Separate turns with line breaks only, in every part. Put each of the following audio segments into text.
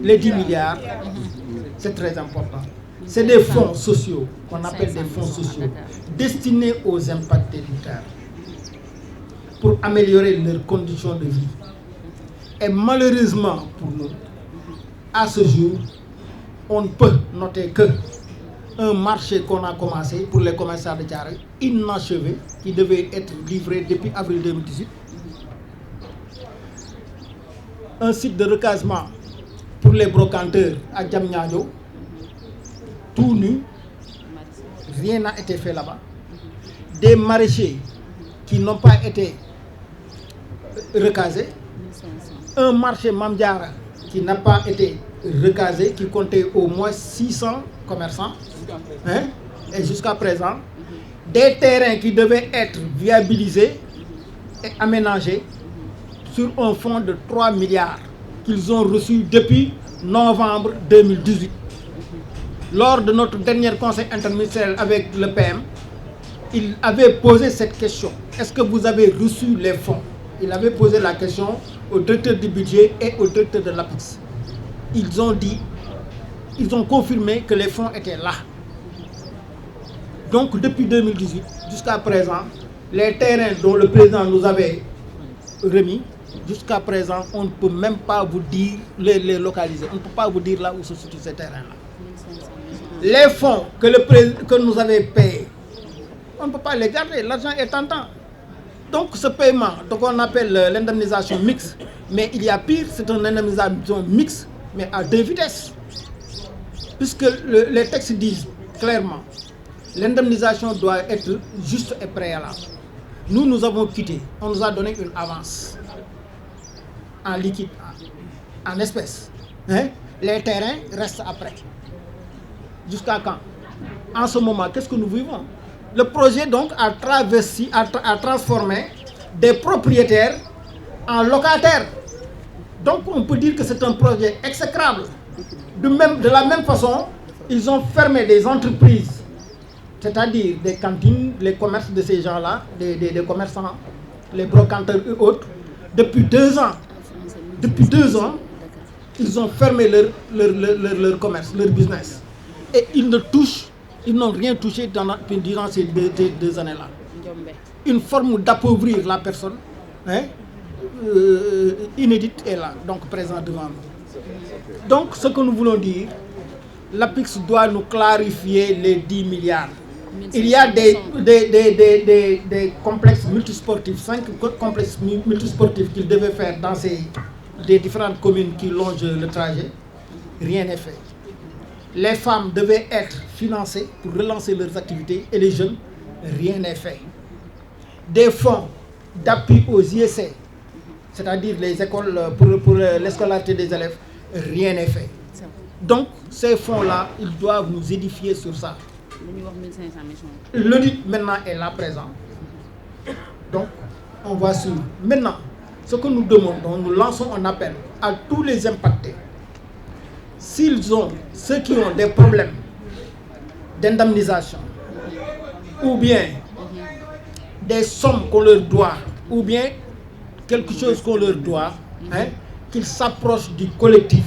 Les 10 milliards, c'est très important. C'est des fonds sociaux, qu'on appelle des fonds sociaux, destinés aux impactés du terre, pour améliorer leurs conditions de vie. Et malheureusement pour nous, à ce jour, on ne peut noter que un marché qu'on a commencé pour les commerçants de Thiaroye, inachevé, qui devait être livré depuis avril 2018. Un site de recasement pour les brocanteurs à Diamniadio, tout nu, rien n'a été fait là-bas. Des maraîchers qui n'ont pas été recasés. Un marché Mamdiara qui n'a pas été recasé, qui comptait au moins 600 commerçants. Hein? Et jusqu'à présent, des terrains qui devaient être viabilisés et aménagés sur un fonds de 3 milliards qu'ils ont reçu depuis novembre 2018. Lors de notre dernier conseil interministériel avec le PM, il avait posé cette question. Est-ce que vous avez reçu les fonds? Il avait posé la question au directeur du budget et au directeur de l'APIX. Ils ont confirmé que les fonds étaient là. Donc depuis 2018 jusqu'à présent, les terrains dont le président nous avait remis, jusqu'à présent, on ne peut même pas vous dire les localiser. On ne peut pas vous dire là où se situent ces terrains-là. Les fonds que nous avons payés, on ne peut pas les garder. L'argent est tentant. Donc ce paiement, qu'on appelle l'indemnisation mixte, mais il y a pire, c'est une indemnisation mixte, mais à 2 vitesses. Puisque les textes disent clairement, l'indemnisation doit être juste et préalable. Nous avons quitté, on nous a donné une avance en liquide, en espèces. Hein? Les terrains restent après. Jusqu'à quand? En ce moment, qu'est-ce que nous vivons? Le projet donc a transformé des propriétaires en locataires. Donc on peut dire que c'est un projet exécrable. De la même façon, ils ont fermé des entreprises, c'est-à-dire des cantines, les commerces de ces gens-là, des commerçants, les brocanteurs et autres, depuis 2 ans. Depuis 2 ans, ils ont fermé leur commerce, leur business. Et ils n'ont rien touché durant ces 2 années-là. Une forme d'appauvrir la personne, hein, inédite est là, donc présente devant nous. Donc ce que nous voulons dire, l'APIX doit nous clarifier les 10 milliards. Il y a des complexes multisportifs, 5 complexes multisportifs qu'ils devaient faire dans des différentes communes qui longent le trajet. Rien n'est fait. Les femmes devaient être financées pour relancer leurs activités et les jeunes, rien n'est fait. Des fonds d'appui aux IEC, c'est-à-dire les écoles pour l'escolarité des élèves, rien n'est fait. Donc ces fonds-là, ils doivent nous édifier sur ça. L'audit maintenant est là présent. Donc on va suivre. Maintenant, ce que nous demandons, nous lançons un appel à tous les impactés. Ceux qui ont des problèmes d'indemnisation, ou bien des sommes qu'on leur doit, ou bien quelque chose qu'on leur doit, hein, qu'ils s'approchent du collectif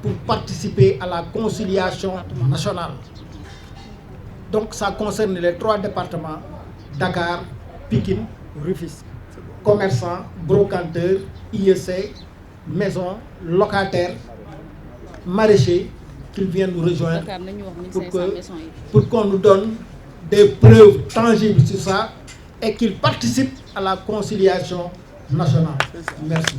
pour participer à la conciliation nationale. Donc ça concerne les 3 départements, Dakar, Pikine, Rufisque. Commerçants, brocanteurs, IEC, maisons, locataires, maraîchers, qu'ils viennent nous rejoindre pour qu'on nous donne des preuves tangibles sur ça et qu'ils participent à la conciliation nationale. Merci.